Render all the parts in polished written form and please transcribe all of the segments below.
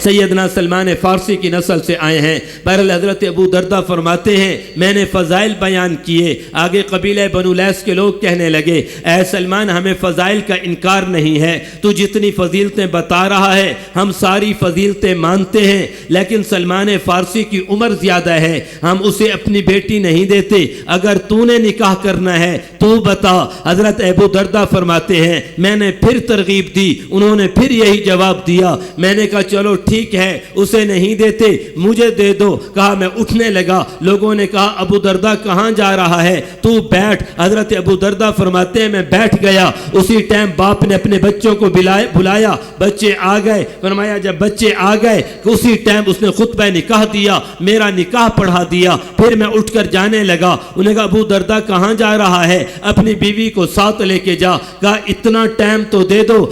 سیدنا سلمان فارسی کی نسل سے آئے ہیں۔ بہرحال حضرت ابو دردہ فرماتے ہیں میں نے فضائل بیان کیے، آگے قبیلہ بنو لیث کے لوگ کہنے لگے اے سلمان ہمیں فضائل کا انکار نہیں ہے، تو جتنی فضیلتیں بتا رہا ہے ہم ساری فضیلتیں مانتے ہیں، لیکن سلمان فارسی کی عمر زیادہ ہے، ہم اسے اپنی بیٹی نہیں دیتے، اگر تو نے نکاح کرنا ہے تو بتا۔ حضرت ابو دردہ فرماتے ہیں میں نے پھر ترغیب دی، انہوں نے پھر یہی جواب دیا، میں نے کہا چلو ٹھیک ہے اسے نہیں دیتے مجھے دے دو۔ کہا میں اٹھنے لگا، لوگوں نے کہا ابو دردہ کہاں جا رہا ہے، تو بیٹھ۔ حضرت ابو دردہ فرماتے ہیں میں بیٹھ گیا، اسی ٹائم باپ نے اپنے بچوں کو بلایا، بچے آ گئے، فرمایا جب بچے آ گئے اسی ٹائم اس نے خطبہ نکاح دیا، میرا نکاح پڑھا دیا، پھر میں اٹھ کر جانے لگا۔ انہوں نے کہا ابو دردہ کہاں جا رہا ہے، اپنی بیوی کو ساتھ لے کے جا۔ کہا اتنا ٹائم تو دے دو،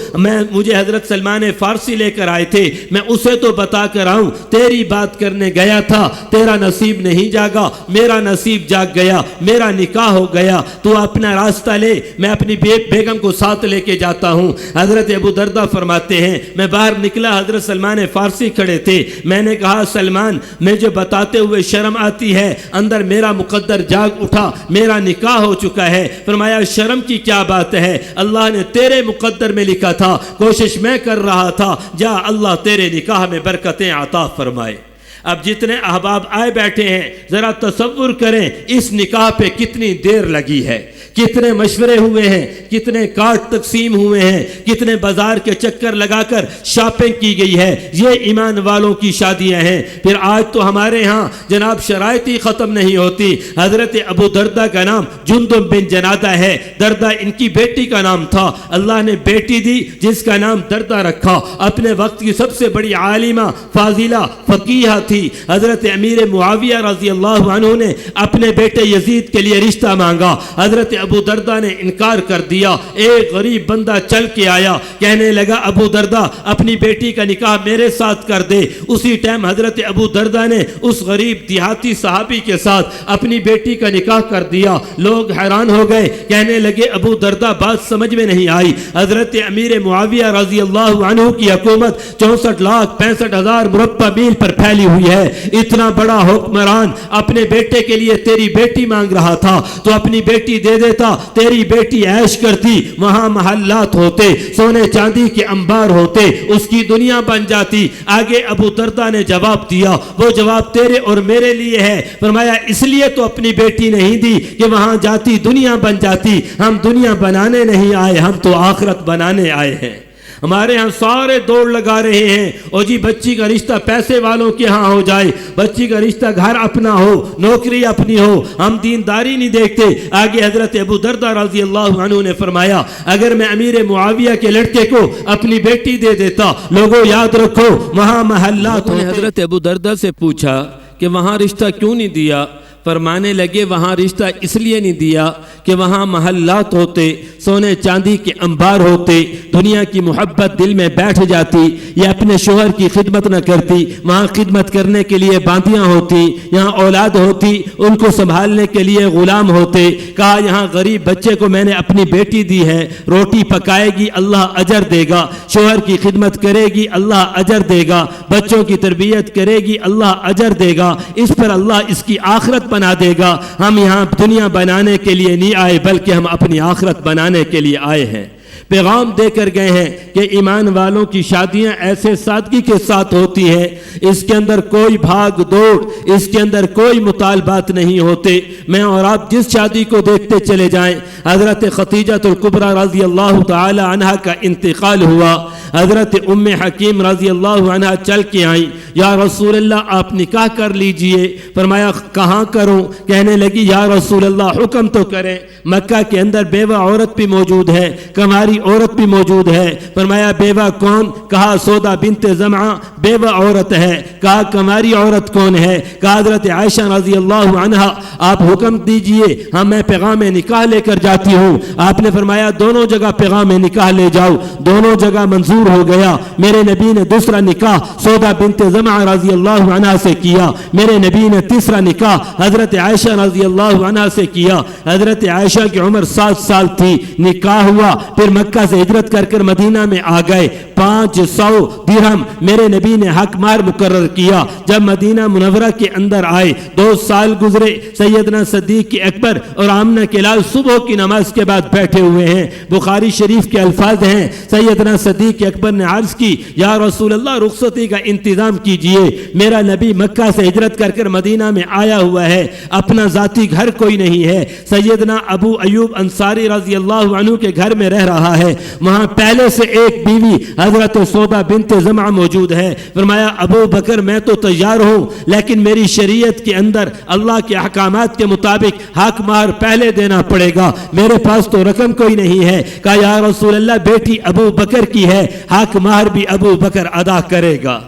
مجھے حضرت سلمان فارسی لے کر آئے تھے، میں اسے تو بتا کر آؤں، تیری بات کرنے گیا تھا، تیرا نصیب نہیں جاگا، میرا نصیب جاگ گیا، میرا نکاح ہو گیا، تو اپنا راستہ لے، میں اپنی بیگم کو ساتھ لے کے جاتا ہوں۔ حضرت ابو دردہ فرماتے ہیں میں باہر نکلا، حضرت سلمان فارسی کھڑے تھے، میں نے کہا سلمان مجھے بتاتے ہوئے شرم آتی ہے، اندر میرا مقدر جاگ اٹھا، میرا نکاح ہو چکا ہے۔ فرمایا شرم کی کیا بات ہے، اللہ نے تیرے مقدر میں لکھا تھا، کوشش میں کر رہا تھا، جا اللہ تیرے نکاح میں برکتیں عطا فرمائے۔ اب جتنے احباب آئے بیٹھے ہیں ذرا تصور کریں اس نکاح پہ کتنی دیر لگی ہے، کتنے مشورے ہوئے ہیں، کتنے کارڈ تقسیم ہوئے ہیں، کتنے بازار کے چکر لگا کر شاپنگ کی گئی ہے۔ یہ ایمان والوں کی شادیاں ہیں۔ پھر آج تو ہمارے ہاں جناب شرائط ہی ختم نہیں ہوتی۔ حضرت ابو دردہ کا نام جندب بن جنادہ ہے، دردہ ان کی بیٹی کا نام تھا، اللہ نے بیٹی دی جس کا نام دردہ رکھا۔ اپنے وقت کی سب سے بڑی عالمہ فاضلہ فقیہ تھی۔ حضرت امیر معاویہ رضی اللہ عنہ نے اپنے بیٹے یزید کے لیے رشتہ مانگا، حضرت ابو دردہ نے انکار کر دیا۔ ایک غریب بندہ چل کے آیا، کہنے لگا ابو دردہ اپنی بیٹی کا نکاح میرے ساتھ کر دے۔ اسی ٹائم حضرت ابو دردہ نے اس غریب دیہاتی صحابی کے ساتھ اپنی بیٹی کا نکاح کر دیا۔ لوگ حیران ہو گئے، کہنے لگے ابو دردہ بات سمجھ میں نہیں آئی۔ حضرت امیر معاویہ رضی اللہ عنہ کی حکومت 64,65,000 مربع میل پر پھیلی ہوئی ہے، اتنا بڑا حکمران اپنے بیٹے کے لیے تیری بیٹی مانگ رہا تھا تو اپنی بیٹی دے دیتا، تیری بیٹی عیش کرتی، وہاں محلات ہوتے، سونے چاندی کے انبار ہوتے، اس کی دنیا بن جاتی۔ آگے ابو دردہ نے جواب دیا، وہ جواب تیرے اور میرے لیے ہے۔ فرمایا اس لیے تو اپنی بیٹی نہیں دی کہ وہاں جاتی دنیا بن جاتی، ہم دنیا بنانے نہیں آئے، ہم تو آخرت بنانے آئے ہیں۔ ہمارے ہاں سارے دوڑ لگا رہے ہیں اور جی بچی کا رشتہ پیسے والوں کے ہاں ہو جائے، بچی کا رشتہ گھر اپنا ہو، نوکری اپنی ہو، ہم دینداری نہیں دیکھتے۔ آگے حضرت ابو دردہ رضی اللہ عنہ نے فرمایا اگر میں امیر معاویہ کے لڑکے کو اپنی بیٹی دے دیتا، لوگوں یاد رکھو وہاں محلات ہوتے۔ حضرت ابو دردہ سے پوچھا کہ وہاں رشتہ کیوں نہیں دیا؟ فرمانے لگے وہاں رشتہ اس لیے نہیں دیا کہ وہاں محلات ہوتے، سونے چاندی کے انبار ہوتے، دنیا کی محبت دل میں بیٹھ جاتی، یا اپنے شوہر کی خدمت نہ کرتی، وہاں خدمت کرنے کے لیے باندیاں ہوتی، یہاں اولاد ہوتی، ان کو سنبھالنے کے لیے غلام ہوتے۔ کہا یہاں غریب بچے کو میں نے اپنی بیٹی دی ہے، روٹی پکائے گی اللہ اجر دے گا، شوہر کی خدمت کرے گی اللہ اجر دے گا، بچوں کی تربیت کرے گی اللہ اجر دے گا، اس پر اللہ اس کی آخرت بنا دے گا۔ ہم یہاں دنیا بنانے کے لیے نہیں آئے بلکہ ہم اپنی آخرت بنانے کے لیے آئے ہیں۔ پیغام دے کر گئے ہیں کہ ایمان والوں کی شادیاں ایسے سادگی کے ساتھ ہوتی ہیں، اس کے اندر کوئی بھاگ دوڑ، اس کے اندر کوئی مطالبات نہیں ہوتے۔ میں اور آپ جس شادی کو دیکھتے چلے جائیں، حضرت خدیجہ الکبریٰ رضی اللہ تعالی عنہا کا انتقال ہوا، حضرت ام حکیم رضی اللہ عنہا چل کے آئیں، یا رسول اللہ آپ نکاح کر لیجئے۔ فرمایا کہاں کروں؟ کہنے لگی یا رسول اللہ حکم تو کریں، مکہ کے اندر بیوہ عورت بھی موجود ہے، کماری عورت بھی موجود ہے۔ فرمایا بیوہ کون؟ کہا سودا بنت زمعہ بیوہ عورت ہے۔ کہا کماری عورت کون ہے؟ کہا حضرت عائشہ رضی اللہ عنہا۔ آپ حکم دیجئے، ہاں میں پیغام نکاح لے کر جاتی ہوں۔ آپ نے فرمایا دونوں جگہ پیغام نکاح لے جاؤ، دونوں جگہ منظور ہو گیا۔ میرے نبی نے دوسرا نکاح سودا بنت زمعہ رضی اللہ عنہا سے کیا، میرے نبی نے تیسرا نکاح حضرت عائشہ رضی اللہ عنہا سے کیا۔ حضرت عائشہ کی عمر 7 سال تھی، نکاح ہوا، پھر مکہ سے ہجرت کر کر مدینہ میں آ گئے. 500 درہم میرے نبی نے حق مہر مقرر کیا. جب مدینہ منورہ کے اندر آئے 2 سال گزرے. سیدنا صدیق اکبر اور آمنہ کے لال صبح کی نماز کے بعد بیٹھے ہوئے ہیں. بخاری شریف کے الفاظ ہیں, سیدنا صدیق اکبر نے عرض کی, یا رسول اللہ رخصتی کا انتظام کیجئے, میرا نبی مکہ سے ہجرت کر کر مدینہ میں آیا ہوا ہے, اپنا ذاتی گھر کوئی نہیں ہے. سیدنا ابو ایوب انصاری رضی اللہ عنہ کے گھر میں رہ رہا ہے. وہاں پہلے سے ایک بیوی حضرت صوبہ بنت زمعہ موجود ہے. فرمایا ابو بکر میں تو تیار ہوں, لیکن میری شریعت کے اندر اللہ کے احکامات کے مطابق حق مہر پہلے دینا پڑے گا, میرے پاس تو رقم کوئی نہیں ہے. کہا یا رسول اللہ بیٹی ابو بکر کی ہے, حق مہر بھی ابو بکر ادا کرے گا.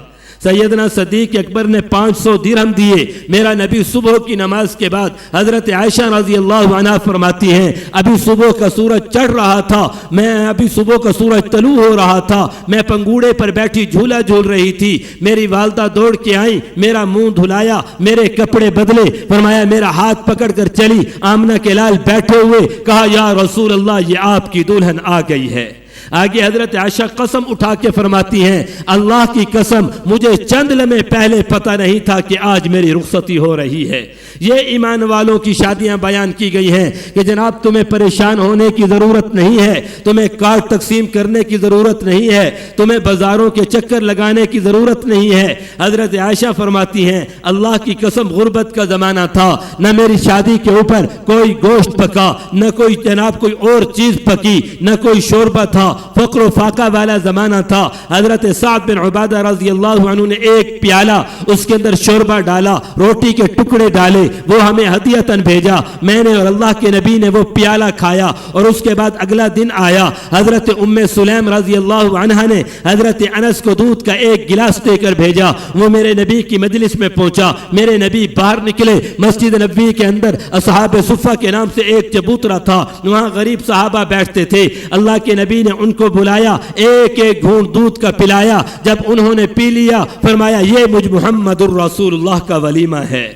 سیدنا صدیق اکبر نے 500 درہم دیے. میرا نبی صبح کی نماز کے بعد حضرت عائشہ رضی اللہ عنہا فرماتی ہیں, ابھی صبح کا سورج چڑھ رہا تھا, ابھی صبح کا سورج طلوع ہو رہا تھا, میں پنگوڑے پر بیٹھی جھولا جھول رہی تھی. میری والدہ دوڑ کے آئیں, میرا منہ دھلایا, میرے کپڑے بدلے, فرمایا میرا ہاتھ پکڑ کر چلی. آمنہ کے لال بیٹھے ہوئے, کہا یا رسول اللہ یہ آپ کی دلہن آ گئی ہے. آگے حضرت عائشہ قسم اٹھا کے فرماتی ہیں, اللہ کی قسم مجھے چند لمحے پہلے پتہ نہیں تھا کہ آج میری رخصتی ہو رہی ہے. یہ ایمان والوں کی شادیاں بیان کی گئی ہیں کہ جناب تمہیں پریشان ہونے کی ضرورت نہیں ہے, تمہیں کارڈ تقسیم کرنے کی ضرورت نہیں ہے, تمہیں بازاروں کے چکر لگانے کی ضرورت نہیں ہے. حضرت عائشہ فرماتی ہیں, اللہ کی قسم غربت کا زمانہ تھا, نہ میری شادی کے اوپر کوئی گوشت پکا, نہ کوئی جناب کوئی اور چیز پکی, نہ کوئی شوربہ تھا, فقر و فاقہ والا زمانہ تھا. حضرت سعد بن عبادہ رضی اللہ عنہ نے ایک پیالہ, اس کے اندر شوربہ ڈالا, روٹی کے ٹکڑے ڈالے, وہ ہمیں ہدیتاً بھیجا. میں نے اور اللہ کے نبی نے وہ پیالہ کھایا, اور اس کے بعد اگلا دن آیا. حضرت ام سلیم رضی اللہ عنہ نے حضرت انس کو دودھ کا ایک گلاس دے کر بھیجا. وہ میرے نبی کی مجلس میں پہنچا. میرے نبی باہر نکلے. مسجد نبوی کے اندر اصحاب صفہ کے نام سے ایک چبوترا تھا, وہاں غریب صحابہ بیٹھتے تھے. اللہ کے نبی نے ان کو بلایا, ایک ایک گھونٹ دودھ کا پلایا. جب انہوں نے پی لیا, فرمایا یہ مجھ محمد الرسول اللہ کا ولیمہ ہے.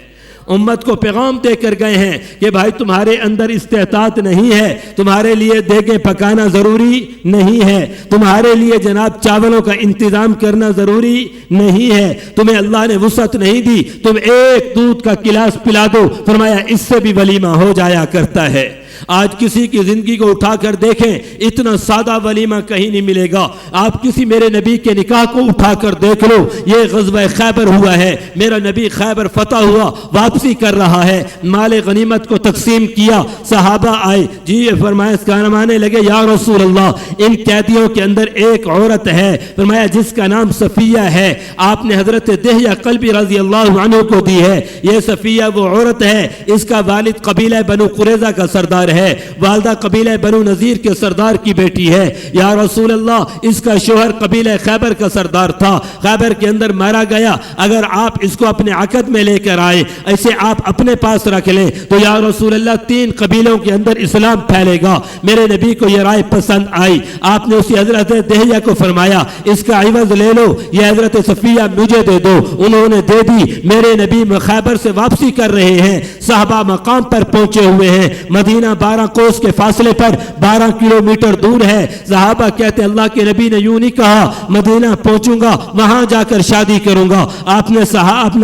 امت کو پیغام دے کر گئے ہیں کہ بھائی تمہارے اندر استطاعت نہیں ہے, تمہارے لیے دیگیں پکانا ضروری نہیں ہے, تمہارے لیے جناب چاولوں کا انتظام کرنا ضروری نہیں ہے, تمہیں اللہ نے وسعت نہیں دی, تم ایک دودھ کا گلاس پلا دو. فرمایا اس سے بھی ولیمہ ہو جایا کرتا ہے. آج کسی کی زندگی کو اٹھا کر دیکھیں, اتنا سادہ ولیمہ کہیں نہیں ملے گا. آپ کسی میرے نبی کے نکاح کو اٹھا کر دیکھ لو, یہ غزوہ خیبر ہوا ہے, میرا نبی خیبر فتح ہوا, واپسی کر رہا ہے, مال غنیمت کو تقسیم کیا, صحابہ آئے, جی فرمایا فرمانے لگے یا رسول اللہ ان قیدیوں کے اندر ایک عورت ہے, فرمایا جس کا نام صفیہ ہے, آپ نے حضرت دہیہ قلبی رضی اللہ عنہ کو دی ہے. یہ صفیہ وہ عورت ہے, اس کا والد قبیلہ بنو قریظہ کا سردار ہے, والدہ قبیلہ بنو نذیر کے سردار کی بیٹی ہے. یا رسول اللہ اس کا شوہر قبیلہ خیبر کا سردار تھا, خیبر کے اندر مارا گیا. اگر آپ اس کو اپنے عقد میں لے کر آئے, ایسے آپ اپنے پاس رکھ لیں تو یا رسول اللہ 3 قبیلوں کے اندر اسلام پھیلے گا. میرے نبی کو یہ رائے پسند آئی. آپ نے اسی حضرت دہیہ کو فرمایا اس کا عوض لے لو, یہ حضرت صفیہ مجھے دے دو. انہوں نے دے دی. میرے نبی خیبر سے واپسی کر رہے ہیں, صحابہ مقام پر پہنچے ہوئے ہیں. مدینہ 12 کوس کے فاصلے پر 12 کلومیٹر دور ہے. صحابہ کہتے اللہ کے نبی نے یوں نہیں کہا مدینہ پہنچوں گا وہاں جا کر شادی کروں گا. آپ نے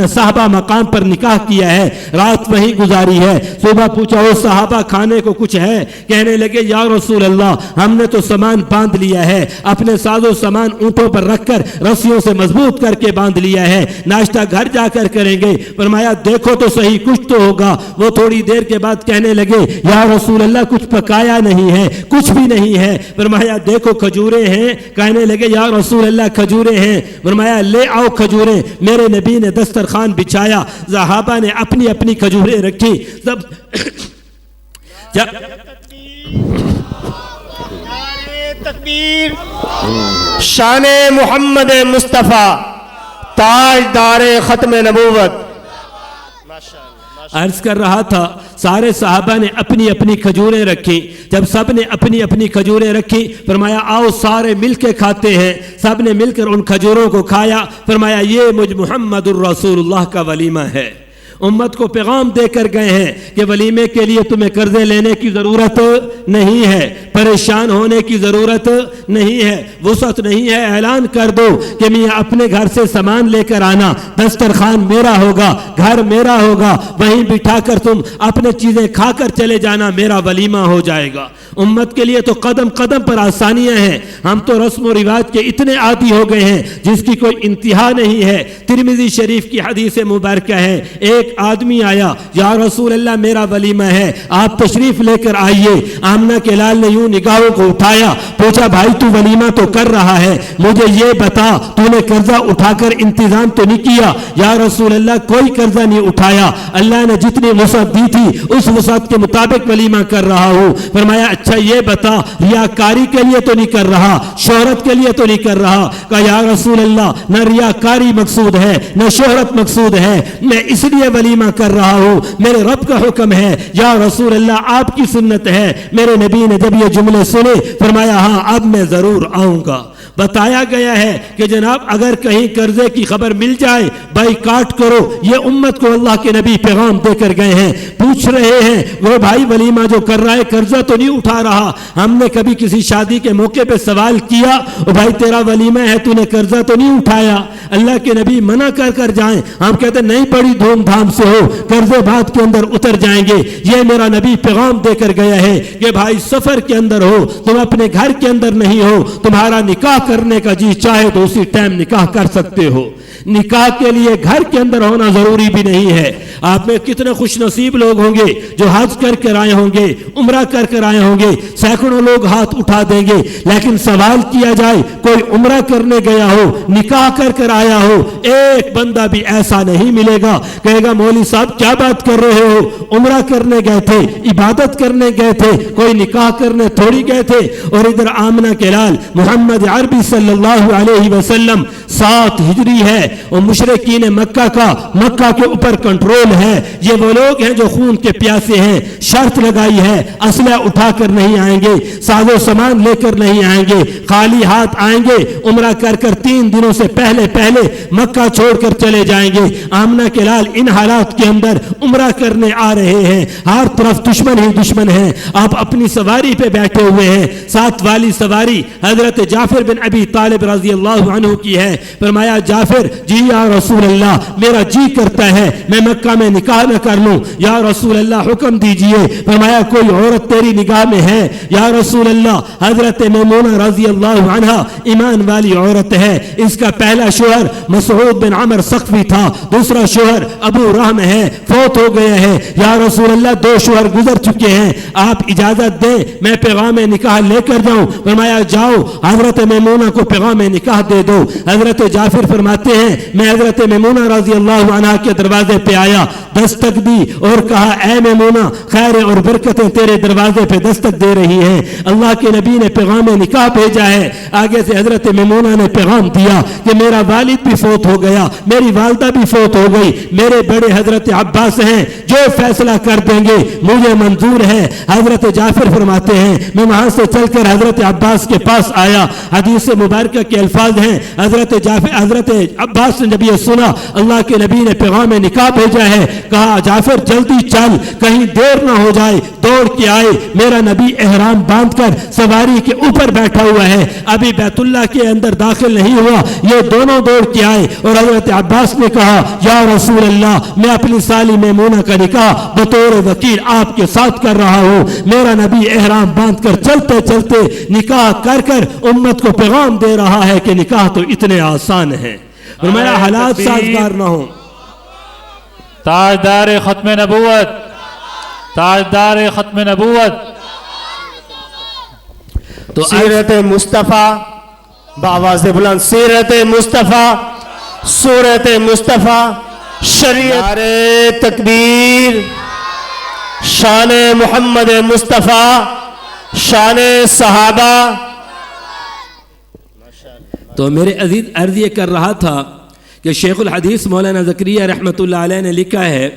صحابہ مقام پر نکاح کیا ہے, رات وہیں گزاری ہے. صبح پوچھا وہ صحابہ کھانے کو کچھ ہے؟ کہنے لگے یا رسول اللہ ہم نے تو سامان باندھ لیا ہے, اپنے ساز و سامان اونٹوں پر رکھ کر رسیوں سے مضبوط کر کے باندھ لیا ہے, ناشتہ گھر جا کر کریں گے. فرمایا دیکھو تو صحیح کچھ تو ہوگا. وہ تھوڑی دیر کے بعد کہنے لگے یا رسول اللہ کچھ پکایا نہیں ہے, کچھ بھی نہیں ہے. فرمایا دیکھو کھجوریں ہیں. کہنے لگے یا رسول اللہ کھجوریں ہیں. فرمایا لے آؤ کھجوریں. میرے نبی نے دسترخوان بچھایا, صحابہ نے اپنی اپنی کھجوریں رکھی. تکبیر شان محمد مصطفیٰ تاجدار ختم نبوت. عرض کر رہا تھا سارے صحابہ نے اپنی اپنی کھجوریں رکھی. جب سب نے اپنی اپنی کھجوریں رکھی, فرمایا آؤ سارے مل کے کھاتے ہیں. سب نے مل کر ان کھجوروں کو کھایا. فرمایا یہ مجھ محمد الرسول اللہ کا ولیمہ ہے. امت کو پیغام دے کر گئے ہیں کہ ولیمے کے لیے تمہیں قرضے لینے کی ضرورت نہیں ہے، پریشان ہونے کی ضرورت نہیں ہے، وسعت نہیں ہے۔ اعلان کر دو کہ میں اپنے گھر سے سامان لے کر آنا، دسترخوان میرا ہوگا، گھر میرا ہوگا، وہیں بٹھا کر تم اپنے چیزیں کھا کر چلے جانا، میرا ولیمہ ہو جائے گا۔ امت کے لیے تو قدم قدم پر آسانیاں ہیں، ہم تو رسم و رواج کے اتنے عادی ہو گئے ہیں جس کی کوئی انتہا نہیں ہے۔ ترمذی شریف کی حدیث مبارکہ ہے، ایک آدمی آیا، یا رسول اللہ میرا ولیمہ ہے، آپ تشریف لے کر آئیے۔ آمنہ کے لال نے یوں نگاہوں کو اٹھایا، پوچھا بھائی تو ولیمہ تو کر رہا ہے، مجھے یہ بتا تو نے قرضہ اٹھا کر انتظام تو نہیں کیا؟ یا رسول اللہ کوئی قرضہ نہیں اٹھایا، اللہ نے جتنی وسعت دی تھی اس وسعت کے مطابق ولیمہ کر رہا ہوں۔ فرمایا اچھا یہ بتا ریاکاری کے لیے تو نہیں کر رہا، شہرت کے لیے تو نہیں کر رہا؟ کہا یا رسول اللہ نہ ریاکاری مقصود ہے نہ شہرت مقصود ہے، میں اس لیے ولیمہ کر رہا ہوں، میرے رب کا حکم ہے۔ یا رسول اللہ آپ کی سنت ہے۔ میرے نبی نے جب یہ جملے سنے فرمایا ہاں اب میں ضرور آؤں گا۔ بتایا گیا ہے کہ جناب اگر کہیں قرضے کی خبر مل جائے بائیکاٹ کرو، یہ امت کو اللہ کے نبی پیغام دے کر گئے ہیں۔ پوچھ رہے ہیں وہ بھائی ولیمہ جو کر رہا ہے قرضہ تو نہیں اٹھا رہا؟ ہم نے کبھی کسی شادی کے موقع پہ سوال کیا بھائی تیرا ولیمہ ہے تو نے قرضہ تو نہیں اٹھایا؟ اللہ کے نبی منع کر کر جائیں، ہم کہتے ہیں نہیں بڑی دھوم دھام سے ہو، قرضے بعد کے اندر اتر جائیں گے۔ یہ میرا نبی پیغام دے کر گیا ہے کہ بھائی سفر کے اندر ہو، تم اپنے گھر کے اندر نہیں ہو، تمہارا نکاح کرنے کا جی چاہے تو اسی ٹائم نکاح کر سکتے ہو۔ نکاح کے لیے گھر کے اندر ہونا ضروری بھی نہیں ہے۔ آپ میں کتنے خوش نصیب لوگ ہوں گے جو حج کر کر آئے ہوں گے، عمرہ کر کر آئے ہوں گے، سینکڑوں لوگ ہاتھ اٹھا دیں گے، لیکن سوال کیا جائے کوئی عمرہ کرنے گیا ہو، نکاح کر کر آیا ہو، ایک بندہ بھی ایسا نہیں ملے گا کہے گا مولوی صاحب کیا بات کر رہے ہو، عمرہ کرنے گئے تھے، عبادت کرنے گئے تھے، کوئی نکاح کرنے تھوڑی گئے تھے۔ اور ادھر آمنہ کے لال محمد عربی صلی اللہ علیہ وسلم 7 ہجری ہے اور مشرکین مکہ کا مکہ کے اوپر کنٹرول ہے۔ یہ وہ لوگ ہیں جو خون کے پیاسے ہیں، شرط لگائی ہے اسلحہ اٹھا کر نہیں آئیں گے، ساز و سامان لے کر نہیں آئیں گے، خالی ہاتھ آئیں گے، عمرہ کر کر 3 دنوں سے پہلے مکہ چھوڑ کر چلے جائیں گے۔ آمنہ کے لال ان حالات کے اندر عمرہ کرنے آ رہے ہیں، ہر طرف دشمن ہی دشمن ہیں، آپ اپنی سواری پہ بیٹھے ہوئے ہیں، ساتھ والی سواری حضرت جعفر بن ابی طالب رضی اللہ عنہ کی ہے۔ فرمایا جعفر جی یا رسول اللہ میرا جی کرتا ہے میں مکہ میں نکاح نہ کر لوں، یا رسول اللہ حکم دیجئے۔ فرمایا کوئی عورت تیری نگاہ میں ہے؟ یا رسول اللہ حضرت میمونہ رضی اللہ عنہ ایمان والی عورت ہے، اس کا پہلا شوہر مسعود بن عمر ثقفی تھا، دوسرا شوہر ابو رحم ہے، فوت ہو گیا ہے۔ یا رسول اللہ 2 شوہر گزر چکے ہیں، آپ اجازت دیں میں پیغام نکاح لے کر جاؤں؟ فرمایا جاؤ، حضرت میمونہ کو پیغام نکاح دے دو۔ حضرت جعفر فرماتے ہیں میں حضرت میمونہ رضی اللہ عنہ کے دروازے پہ آیا، دستک دی اور کہا اے میمونہ خیر اور برکتیں تیرے دروازے پہ دستک دے رہی ہیں، اللہ کے نبی نے پیغام نکاح بھیجا ہے۔ آگے سے حضرت میمونہ نے پیغام دیا کہ میرا والد بھی فوت ہو گیا، میری والدہ بھی فوت ہو گئی، میرے بڑے حضرت عباس ہیں، جو فیصلہ کر دیں گے مجھے منظور ہے۔ حضرت جعفر فرماتے ہیں میں وہاں سے چل کر حضرت عباس کے پاس آیا، حدیث مبارکہ کے الفاظ ہیں حضرت عباس نے جب یہ سنا اللہ کے نبی نے پیغام نکاح بھیجا ہے، کہا جعفر جلدی چل کہیں دیر نہ ہو جائے۔ دوڑ کے آئے، میرا نبی احرام باندھ کر سواری کے اوپر بیٹھا ہوا ہے، ابھی بیت اللہ کے اندر داخل نہیں ہوا، یہ دونوں دوڑ کے آئے اور حضرت عباس نے کہا یا رسول اللہ میں اپنی سالی میمونہ کا نکاح بطور وکیل آپ کے ساتھ کر رہا ہوں۔ میرا نبی احرام باندھ کر چلتے چلتے نکاح کر کر امت کو پیغام دے رہا ہے کہ نکاح تو اتنے آسان ہے، فرمایا حالات سازگار نہ ہوں۔ تاجدار ختم نبوت، تاجدار ختم نبوت تو سیرت مصطفیٰ بآواز بلند، سیرت مصطفیٰ، صورت مصطفیٰ، شریعت تکبیر، شان محمد مصطفیٰ، شان صحابہ۔ تو میرے عزیز عرض یہ کر رہا تھا کہ شیخ الحدیث مولانا زکریا رحمۃ اللہ علیہ نے لکھا ہے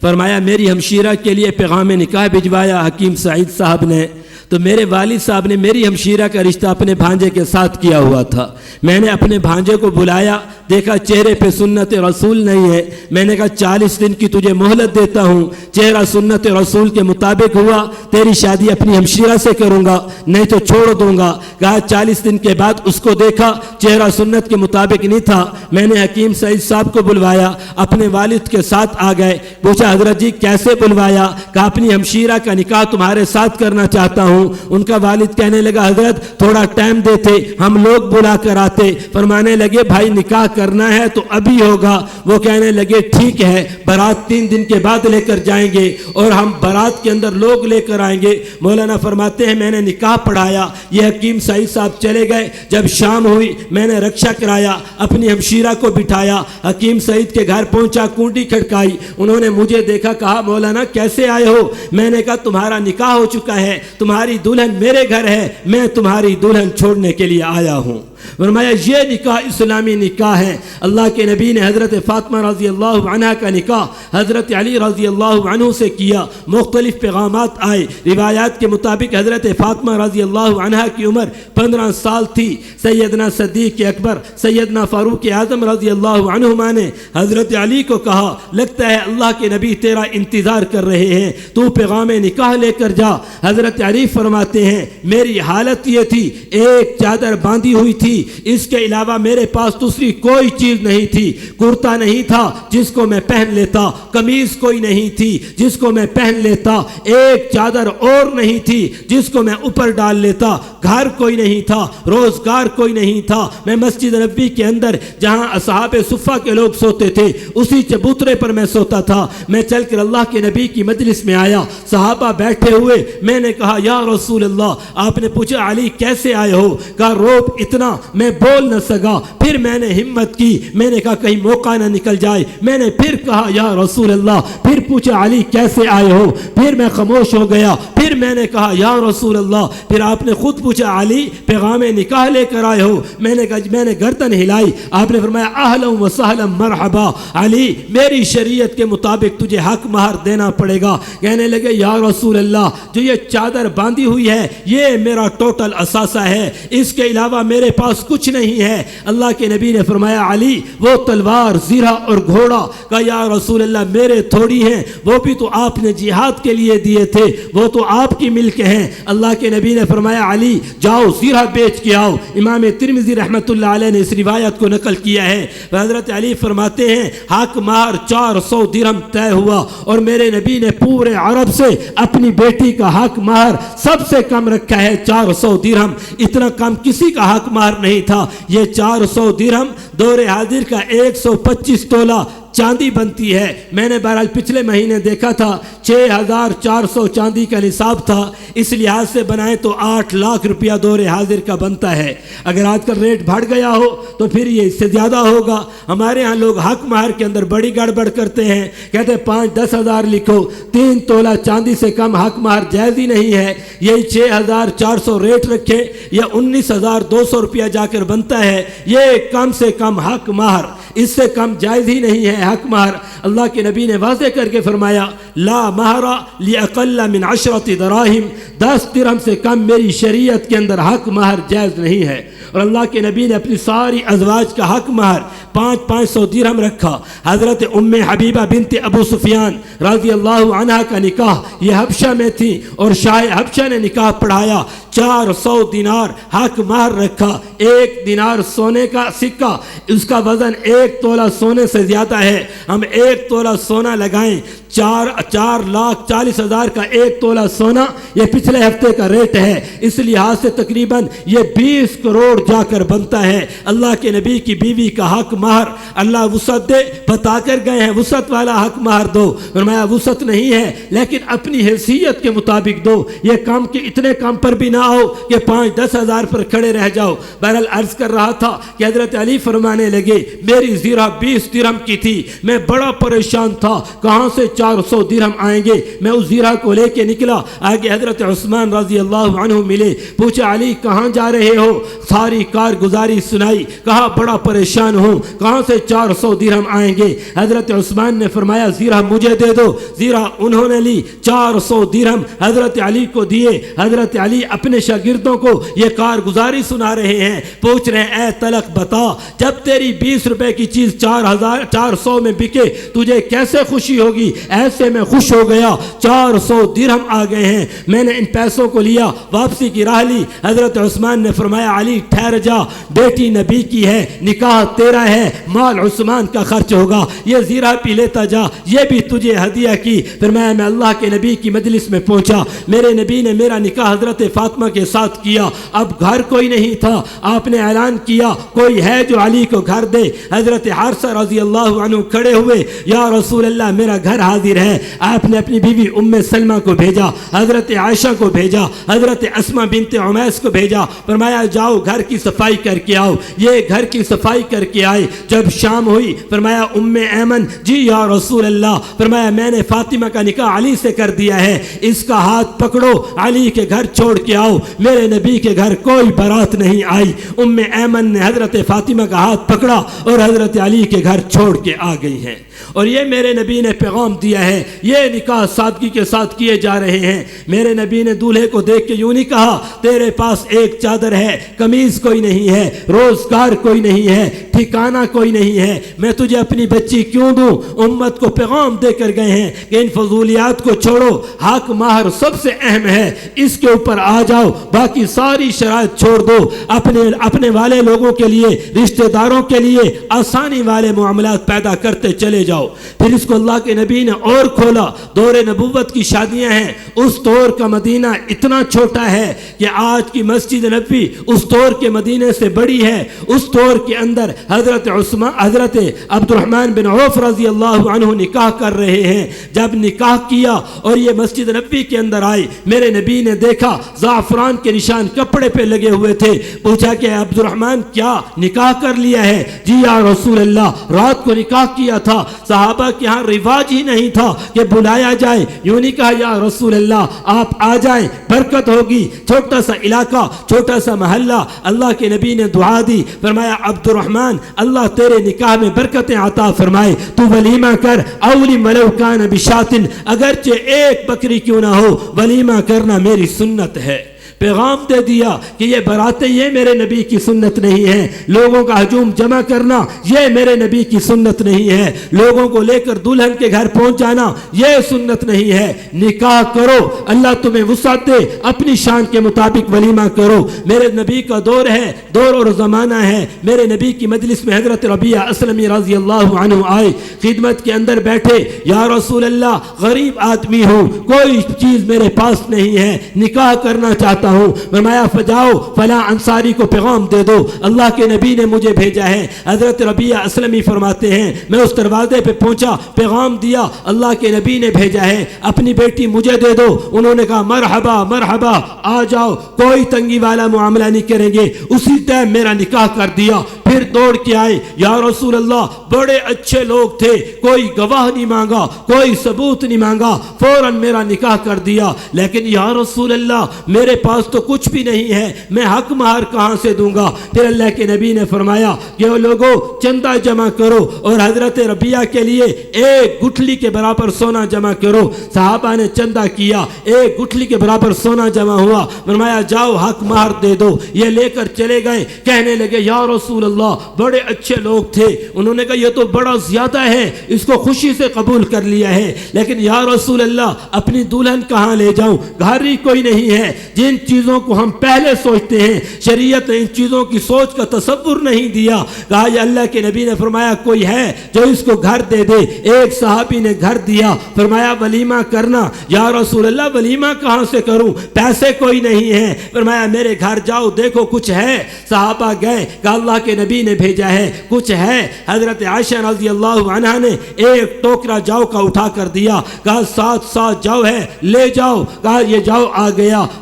فرمایا میری ہمشیرہ کے لیے پیغام نکاح بھجوایا حکیم سعید صاحب نے، تو میرے والد صاحب نے میری ہمشیرہ کا رشتہ اپنے بھانجے کے ساتھ کیا ہوا تھا۔ میں نے اپنے بھانجے کو بلایا، دیکھا چہرے پہ سنت رسول نہیں ہے۔ میں نے کہا 40 دن کی تجھے مہلت دیتا ہوں، چہرہ سنت رسول کے مطابق ہوا تیری شادی اپنی ہمشیرہ سے کروں گا، نہیں تو چھوڑ دوں گا۔ کہا 40 دن کے بعد اس کو دیکھا چہرہ سنت کے مطابق نہیں تھا۔ میں نے حکیم سعید صاحب کو بلوایا، اپنے والد کے ساتھ آ گئے۔ پوچھا حضرت جی کیسے بلوایا؟ کہا اپنی ہمشیرہ کا نکاح تمہارے ساتھ کرنا چاہتا ہوں۔ ان کا والد کہنے لگا حضرت تھوڑا ٹائم دیتے، ہم لوگ بلا کر آتے۔ فرمانے لگے بھائی نکاح کرنا ہے تو ابھی ہوگا۔ وہ کہنے لگے ٹھیک ہے، بارات 3 دن کے بعد لے کر جائیں گے اور ہم بارات کے اندر لوگ لے کر آئیں گے۔ مولانا فرماتے ہیں میں نے نکاح پڑھایا، یہ حکیم سعید صاحب چلے گئے۔ جب شام ہوئی میں نے رکشہ کرایا، اپنی ہمشیرہ کو بٹھایا، حکیم سعید کے گھر پہنچا، کنڈی کھڑکائی۔ انہوں نے مجھے دیکھا، کہا مولانا کیسے آئے ہو؟ میں نے کہا تمہارا نکاح ہو چکا ہے، تمہاری دلہن میرے گھر ہے، میں تمہاری دلہن چھوڑنے کے لیے آیا ہوں۔ فرمایا یہ نکاح اسلامی نکاح ہے۔ اللہ کے نبی نے حضرت فاطمہ رضی اللہ عنہ کا نکاح حضرت علی رضی اللہ عنہ سے کیا۔ مختلف پیغامات آئے، روایات کے مطابق حضرت فاطمہ رضی اللہ عنہ کی عمر 15 سال تھی۔ سیدنا صدیق اکبر سیدنا فاروق اعظم رضی اللہ عنہما نے حضرت علی کو کہا لگتا ہے اللہ کے نبی تیرا انتظار کر رہے ہیں، تو پیغام نکاح لے کر جا۔ حضرت علی فرماتے ہیں میری حالت یہ تھی، ایک چادر باندھی ہوئی تھی، اس کے علاوہ میرے پاس دوسری کوئی چیز نہیں تھی۔ کرتا نہیں تھا جس کو میں پہن لیتا، قمیض کوئی نہیں تھی جس کو میں پہن لیتا، ایک چادر اور نہیں تھی جس کو میں اوپر ڈال لیتا، گھر کوئی نہیں تھا، روزگار کوئی نہیں تھا۔ میں مسجد نبوی کے اندر جہاں اصحاب صفہ کے لوگ سوتے تھے اسی چبوترے پر میں سوتا تھا۔ میں چل کر اللہ کے نبی کی مجلس میں آیا، صحابہ بیٹھے ہوئے، میں نے کہا یا رسول اللہ۔ آپ نے پوچھا علی کیسے آئے ہو؟ کہا روب اتنا میں بول نہ سکا۔ پھر میں نے ہمت کی، میں نے کہا کہیں موقع نہ نکل جائے۔ میں نے پھر کہا یا رسول اللہ۔ پھر پوچھا علی کیسے آئے ہو؟ پھر میں خاموش ہو گیا۔ پھر میں نے کہا یا رسول اللہ۔ پھر آپ نے خود پوچھا علی پیغام نکاح لے کر آئے ہو؟ میں نے کہا میں نے گردن ہلائی۔ آپ نے فرمایا اہلا و سہلا مرحبا علی، میری شریعت کے مطابق تجھے حق مہر دینا پڑے گا۔ کہنے لگے یا رسول اللہ جو یہ چادر باندھی ہوئی ہے یہ میرا ٹوٹل اثاثہ ہے، اس کے علاوہ میرے پاس کچھ نہیں ہے۔ اللہ کے نبی نے فرمایا علی وہ تلوار زیرہ اور گھوڑا؟ کہا یا رسول اللہ میرے تھوڑی ہیں، وہ بھی تو آپ نے جہاد کے لیے دیے تھے، وہ تو آپ کی ملک ہیں۔ اللہ کے نبی نے فرمایا علی جاؤ زیرہ بیچ کے آؤ۔ امام ترمذی رحمۃ اللہ علیہ نے اس روایت کو نقل کیا ہے۔ حضرت علی فرماتے ہیں حق مہر 400 درہم طے ہوا، اور میرے نبی نے پورے عرب سے اپنی بیٹی کا حق مہر سب سے کم رکھا ہے 400 درہم۔ اتنا کم کسی کا حق مہر نہیں تھا۔ یہ 400 درہم دور حاضر کا 125 تولہ چاندی بنتی ہے۔ میں نے بہرحال پچھلے مہینے دیکھا تھا 6400 چاندی کا نصاب تھا، اس لحاظ سے بنائے تو 8 لاکھ روپیہ دور حاضر کا بنتا ہے۔ اگر آج کل ریٹ بڑھ گیا ہو تو پھر یہ اس سے زیادہ ہوگا۔ ہمارے ہاں لوگ حق مہر کے اندر بڑی گڑبڑ کرتے ہیں، کہتے ہیں 5-10 ہزار لکھو، 3 تولہ چاندی سے کم حق مہر جائز ہی نہیں ہے۔ یہی 6400 ریٹ رکھے یا 19200 روپیہ جا کر بنتا ہے، یہ کم سے کم حق مہر، اس سے کم جائز ہی نہیں ہے حق مہر۔ اللہ کے نبی نے واضح کر کے فرمایا لا مہر لاقل من 10 دراہم، 10 درہم سے کم میری شریعت کے اندر حق مہر جائز نہیں ہے۔ اور اللہ کے نبی نے اپنی ساری ازواج کا حق مہر 500 درہم رکھا۔ حضرت ام حبیبہ بنت ابو سفیان رضی اللہ عنہ کا نکاح یہ حبشہ میں تھی، اور شاہ حبشہ نے نکاح پڑھایا، 400 دینار حق مہر رکھا۔ 1 دینار سونے کا سکہ، اس کا وزن 1 تولہ سونے سے زیادہ ہے۔ ہم 1 تولہ سونا لگائیں، 4,40,000 کا 1 تولہ سونا، یہ پچھلے ہفتے کا ریٹ ہے۔ اس لحاظ سے تقریباً یہ 20 کروڑ جا کر بنتا ہے۔ اللہ کے نبی کی بیوی کا حق مہر اللہ وسعت دے، بتا کر گئے ہیں وسعت والا حق مہر دو۔ فرمایا وسعت نہیں ہے لیکن اپنی حیثیت کے مطابق دو، یہ کم کہ اتنے کم پر بھی نہ ہو کہ 5-10 ہزار پر کھڑے رہ جاؤ۔ بہرحال عرض کر رہا تھا کہ حضرت علی فرمانے لگے میری زیرہ 20 درہم کی تھی، میں بڑا پریشان تھا، کہاں سے 400 درہم آئیں گے. میں اس زیرہ کو لے کے نکلا. آگے حضرت عثمان رضی اللہ عنہ ملے. پوچھا علی کہاں جا رہے ہو؟ ساری کارگزاری سنائی. کہا بڑا پریشان ہوں, کہاں سے 400 درہم آئیں گے؟ حضرت عثمان نے فرمایا زیرہ مجھے دے دو. زیرہ انہوں نے لی, 400 درہم حضرت علی کو دیے. حضرت علی اپنے شاگردوں کو یہ کارگزاری سنا رہے ہیں. پوچھ رہے ہیں اے طلق بتا, جب تیری 20 روپے کی چیز 400 میں بکے تجھے کیسے خوشی ہوگی؟ ایسے میں خوش ہو گیا. 400 درہم آ گئے ہیں. میں نے ان پیسوں کو لیا, واپسی کی راہ لی. حضرت عثمان نے فرمایا علی ٹھہر جا, بیٹی نبی کی ہے, نکاح تیرا ہے, مال عثمان کا خرچ ہوگا, یہ زیرہ پی لیتا جا, یہ بھی تجھے ہدیہ کی. پھر میں اللہ کے نبی کی مجلس میں پہنچا. میرے نبی نے میرا نکاح حضرت فاطمہ کے ساتھ کیا. اب گھر کوئی نہیں تھا. آپ نے اعلان کیا کوئی ہے جو علی کو گھر دے. حضرت حارثہ رضی اللہ عنہ کھڑے ہوئے, یا رسول اللہ میرا گھر حاضر ہے. آپ نے اپنی بیوی ام سلمہ کو بھیجا, حضرت عائشہ کو بھیجا, حضرت اسماء بنت عمیس کو بھیجا. فرمایا جاؤ گھر کی صفائی کر کے آؤ. یہ گھر کی صفائی کر کے آئے. جب شام ہوئی فرمایا ام ایمن, جی یا رسول اللہ. فرمایا میں نے فاطمہ کا نکاح علی سے کر دیا ہے, اس کا ہاتھ پکڑو, علی کے گھر چھوڑ کے آؤ. میرے نبی کے گھر کوئی بارات نہیں آئی. ام ایمن نے حضرت فاطمہ کا ہاتھ پکڑا اور حضرت علی کے گھر چھوڑ کے آ گئی ہیں. اور یہ میرے نبی نے پیغام دیا ہے. یہ نکاح سادگی کے ساتھ کیے جا رہے ہیں. میرے نبی نے دولہے کو دیکھ کے یوں نہیں کہا تیرے پاس ایک چادر ہے, قمیض کوئی نہیں ہے, روزگار کوئی نہیں ہے, ٹھکانہ کوئی نہیں ہے, میں تجھے اپنی بچی کیوں دوں؟ امت کو پیغام دے کر گئے ہیں کہ ان فضولیات کو چھوڑو, حق مہر سب سے اہم ہے, اس کے اوپر آ جاؤ, باقی ساری شرائط چھوڑ دو. اپنے والے لوگوں کے لیے, رشتہ داروں کے لیے آسانی والے معاملات پیدا کرتے چلے جاؤ. پھر اس کو اللہ کے نبی نے اور کھولا. دور نبوت کی شادیاں ہیں. اس دور کا مدینہ اتنا چھوٹا ہے کہ آج کی مسجد نبوی اس دور کے مدینے سے بڑی ہے. اس دور کے اندر حضرت عبد الرحمن بن عوف رضی اللہ عنہ نکاح کر رہے ہیں. جب نکاح کیا اور یہ مسجد نبوی کے اندر آئے, میرے نبی نے دیکھا زعفران کے نشان کپڑے پہ لگے ہوئے تھے. پوچھا کہ عبد الرحمن کیا نکاح کر لیا ہے؟ جی یا رسول اللہ رات کو نکاح کیا تھا. صحابہ کے ہاں رواج ہی نہیں تھا کہ بلایا جائے. یوں نہیں کہا یا رسول اللہ آپ آ جائیں, برکت ہوگی. چھوٹا سا علاقہ, چھوٹا سا محلہ. اللہ کے نبی نے دعا دی. فرمایا عبد الرحمن اللہ تیرے نکاح میں برکتیں عطا فرمائے, تو ولیمہ کر. اولی ملو کان بشاتن, اگرچہ ایک بکری کیوں نہ ہو, ولیمہ کرنا میری سنت ہے. پیغام دے دیا کہ یہ براتیں یہ میرے نبی کی سنت نہیں ہے. لوگوں کا ہجوم جمع کرنا یہ میرے نبی کی سنت نہیں ہے. لوگوں کو لے کر دلہن کے گھر پہنچانا یہ سنت نہیں ہے. نکاح کرو, اللہ تمہیں وسعت دے, اپنی شان کے مطابق ولیمہ کرو. میرے نبی کا دور ہے, دور اور زمانہ ہے. میرے نبی کی مجلس میں حضرت ربیعہ اسلمی رضی اللہ عنہ آئے, خدمت کے اندر بیٹھے. یا رسول اللہ غریب آدمی ہوں, کوئی چیز میرے پاس نہیں ہے, نکاح کرنا چاہتا ہوں. فرمایا فجاؤ فلاں انصاری کو پیغام دے دو, اللہ کے نبی نے مجھے بھیجا ہے. حضرت ربیعہ اسلمی فرماتے ہیں میں اس دروازے پہ پہنچا, پیغام دیا اللہ کے نبی نے بھیجا ہے, اپنی بیٹی مجھے دے دو. انہوں نے کہا مرحبا مرحبا, آ جاؤ, کوئی تنگی والا معاملہ نہیں کریں گے. اسی ٹائم میرا نکاح کر دیا. پھر دوڑ کے آئے, یا رسول اللہ بڑے اچھے لوگ تھے, کوئی گواہ نہیں مانگا, کوئی ثبوت نہیں مانگا, فوراً میرا نکاح کر دیا. لیکن یا رسول اللہ میرے پاس تو کچھ بھی نہیں ہے, میں حق مہر کہاں سے دوں گا؟ پھر اللہ کے نبی نے فرمایا کہ وہ لوگوں چندہ جمع کرو اور حضرت ربیعہ کے لیے ایک گٹھلی کے برابر سونا جمع کرو. صحابہ نے چندہ کیا, ایک گٹھلی کے برابر سونا جمع ہوا. فرمایا جاؤ حق مہر دے دو. یہ لے کر چلے گئے. کہنے لگے یا رسول اللہ بڑے اچھے لوگ تھے. انہوں نے کہا یہ تو بڑا زیادہ ہے, اس کو خوشی سے قبول کر لیا ہے, لیکن یا رسول اللہ اپنی دلہن کہاں لے جاؤں؟ گھر ہی کوئی نہیں ہے. جن چیزوں کو ہم پہلے سوچتے ہیں شریعت نے ان چیزوں کی سوچ کا تصور نہیں دیا. کہا یا اللہ کے نبی نے فرمایا کوئی ہے جو اس کو گھر دے دے. ایک صحابی نے گھر دیا. فرمایا ولیمہ کرنا. یا رسول اللہ ولیمہ کہاں سے کروں؟ پیسے کوئی نہیں ہے. فرمایا میرے گھر جاؤ دیکھو کچھ ہے. صحابہ گئے, کہا اللہ کے نبی نے بھیجا ہے, کچھ ہے. حضرت عائشہ رضی اللہ عنہا نے ایک ٹوکرا جو کا اٹھا کر دیا. کہا 7 جو ہے لے جاؤ. کہا یہ جو آ گیا.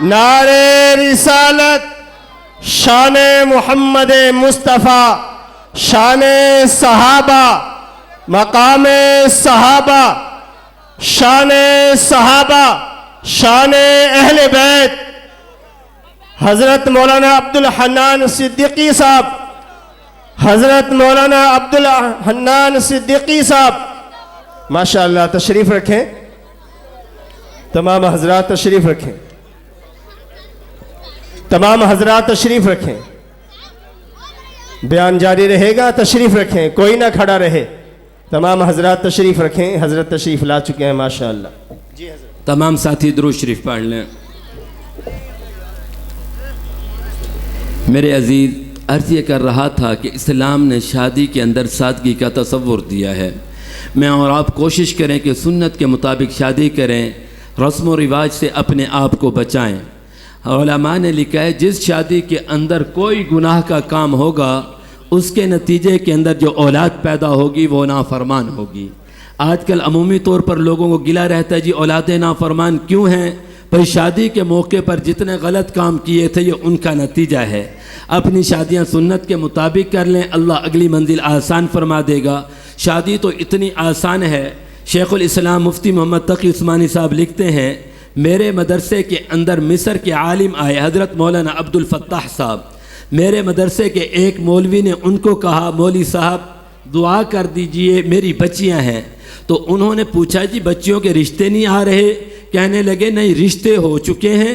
نعرے رسالت، شان محمد مصطفیٰ، شان صحابہ، مقام صحابہ، شان صحابہ، شان اہل بیت، حضرت مولانا عبدالحنان صدیقی صاحب، حضرت مولانا عبدالحنان صدیقی صاحب، ماشاءاللہ تشریف رکھیں، تمام حضرات تشریف رکھیں، تمام حضرات تشریف رکھیں، بیان جاری رہے گا، تشریف رکھیں، کوئی نہ کھڑا رہے، تمام حضرات تشریف رکھیں، حضرت تشریف لا چکے ہیں ماشاءاللہ۔ تمام ساتھی درود شریف پڑھ لیں۔ میرے عزیز، عرض یہ کر رہا تھا کہ اسلام نے شادی کے اندر سادگی کا تصور دیا ہے۔ میں اور آپ کوشش کریں کہ سنت کے مطابق شادی کریں، رسم و رواج سے اپنے آپ کو بچائیں۔ علماء نے لکھا ہے جس شادی کے اندر کوئی گناہ کا کام ہوگا اس کے نتیجے کے اندر جو اولاد پیدا ہوگی وہ نافرمان ہوگی۔ آج کل عمومی طور پر لوگوں کو گلہ رہتا ہے جی اولادیں نافرمان کیوں ہیں؟ بھئی شادی کے موقع پر جتنے غلط کام کیے تھے یہ ان کا نتیجہ ہے۔ اپنی شادیاں سنت کے مطابق کر لیں، اللہ اگلی منزل آسان فرما دے گا۔ شادی تو اتنی آسان ہے، شیخ الاسلام مفتی محمد تقی عثمانی صاحب لکھتے ہیں میرے مدرسے کے اندر مصر کے عالم آئے حضرت مولانا عبد الفتاح صاحب۔ میرے مدرسے کے ایک مولوی نے ان کو کہا مولوی صاحب دعا کر دیجئے میری بچیاں ہیں۔ تو انہوں نے پوچھا جی بچیوں کے رشتے نہیں آ رہے؟ کہنے لگے نہیں رشتے ہو چکے ہیں،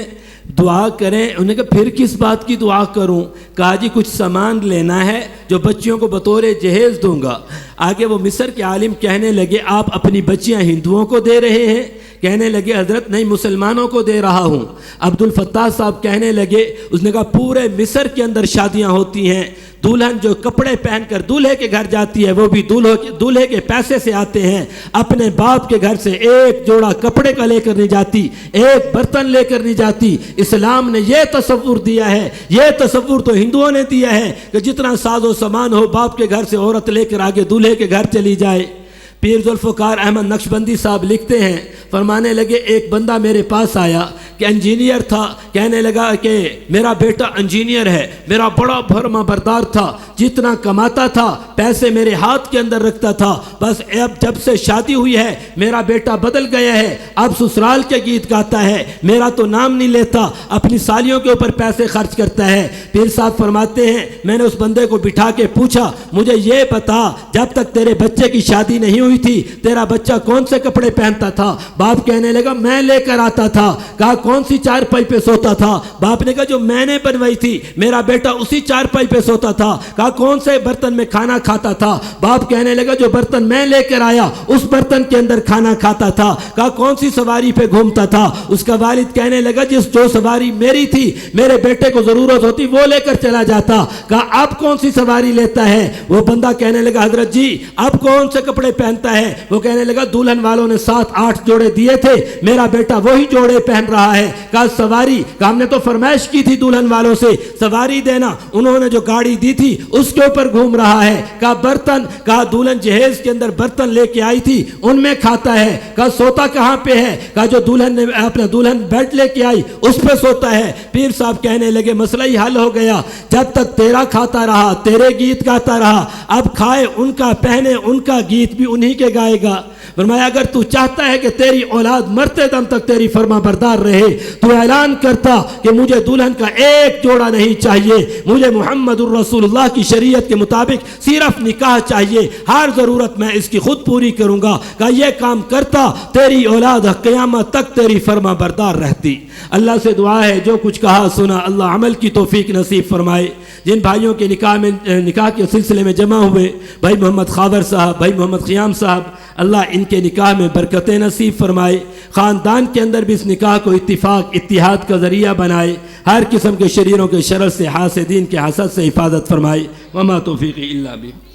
دعا کریں۔ انہوں نے کہا پھر کس بات کی دعا کروں؟ کہا جی کچھ سامان لینا ہے جو بچیوں کو بطور جہیز دوں گا۔ آگے وہ مصر کے عالم کہنے لگے آپ اپنی بچیاں ہندوؤں کو دے رہے ہیں؟ کہنے لگے حضرت نہیں مسلمانوں کو دے رہا ہوں۔ عبد الفتاح صاحب کہنے لگے، اس نے کہا پورے مصر کے اندر شادیاں ہوتی ہیں، دلہن جو کپڑے پہن کر دولہے کے گھر جاتی ہے وہ بھی دولہے کے پیسے سے آتے ہیں، اپنے باپ کے گھر سے ایک جوڑا کپڑے کا لے کر نہیں جاتی، ایک برتن لے کر نہیں جاتی۔ اسلام نے یہ تصور دیا ہے، یہ تصور تو ہندوؤں نے دیا ہے کہ جتنا ساز و سامان ہو باپ کے گھر سے عورت لے کر آگے دولہے کے گھر چلی جائے۔ پیر ذوالفقار احمد نقشبندی صاحب لکھتے ہیں، فرمانے لگے ایک بندہ میرے پاس آیا کہ انجینئر تھا، کہنے لگا کہ میرا بیٹا انجینئر ہے، میرا بڑا فرما بردار تھا، جتنا کماتا تھا پیسے میرے ہاتھ کے اندر رکھتا تھا، بس اب جب سے شادی ہوئی ہے میرا بیٹا بدل گیا ہے، اب سسرال کے گیت گاتا ہے، میرا تو نام نہیں لیتا، اپنی سالیوں کے اوپر پیسے خرچ کرتا ہے۔ پیر صاحب فرماتے ہیں میں نے اس بندے کو بٹھا کے پوچھا مجھے یہ بتا جب تک تیرے بچے کی شادی نہیں ہوئی تھی تیرا بچہ کون سے کپڑے پہنتا تھا؟ باپ کہنے لگا میں لے کر آتا تھا۔ کہا کون سی چارپائی پہ سوتا تھا؟ باپ نے کہا جو میں نے بنوائی تھی، میرا بیٹا اسی چارپائی پہ سوتا تھا۔ کہا کون سے برتن میں کھانا کھاتا تھا؟ باپ کہنے لگا جو برتن میں لے کر آیا اس برتن کے اندر کھانا کھاتا تھا۔ کہا کون سی سواری پہ گھومتا تھا؟ اس کا والد کہنے لگا جو سواری میری تھی میرے بیٹے کو ضرورت ہوتی وہ لے کر چلا جاتا۔ کہا اب کون سی سواری لیتا ہے؟ وہ بندہ کہنے لگا حضرت جی اب کون سے کپڑے پہنتا ہے؟ وہ کہنے لگا دلہن والوں نے 7-8 جوڑے دیے تھے، میرا بیٹا وہی جوڑے پہن رہا ہے۔ کہا سواری؟ کہا ہم نے تو فرمائش کی تھی دلہن والوں سے سواری دینا، انہوں نے جو گاڑی دی تھی اس کے اوپر گھوم رہا ہے۔ کہا برتن؟ کہا دلہن جہیز کے اندر برتن لے کے آئی تھی ان میں کھاتا ہے۔ کہا سوتا کہاں پہ ہے؟ کہا جو دلہن نے اپنا دلہن بیڈ لے کے آئی اس پہ سوتا ہے۔ پیر صاحب کہنے لگے مسئلہ ہی حل ہو گیا، جب تک تیرا کھاتا رہا تیرے گیت گاتا رہا، اب کھائے ان کا پہنے ان کا گیت بھی انہی کے گائے گا۔ فرمایا اگر تو چاہتا ہے کہ تیری اولاد مرتے دم تک تیری فرما بردار رہے تو اعلان کرتا کہ مجھے دلہن کا ایک جوڑا نہیں چاہیے، مجھے محمد الرسول اللہ کی شریعت کے مطابق صرف نکاح چاہیے، ہر ضرورت میں اس کی خود پوری کروں گا۔ کہ یہ کام کرتا تیری اولاد قیامت تک تیری فرما بردار رہتی۔ اللہ سے دعا ہے جو کچھ کہا سنا اللہ عمل کی توفیق نصیب فرمائے۔ جن بھائیوں کے نکاح کے سلسلے میں جمع ہوئے، بھائی محمد خاور صاحب، بھائی محمد خیام صاحب، اللہ ان کے نکاح میں برکتیں نصیب فرمائے، خاندان کے اندر بھی اس نکاح کو اتفاق اتحاد کا ذریعہ بنائے، ہر قسم کے شریروں کے شر سے حاسدین کے حسد سے حفاظت فرمائے۔ وما توفیقی الا باللہ۔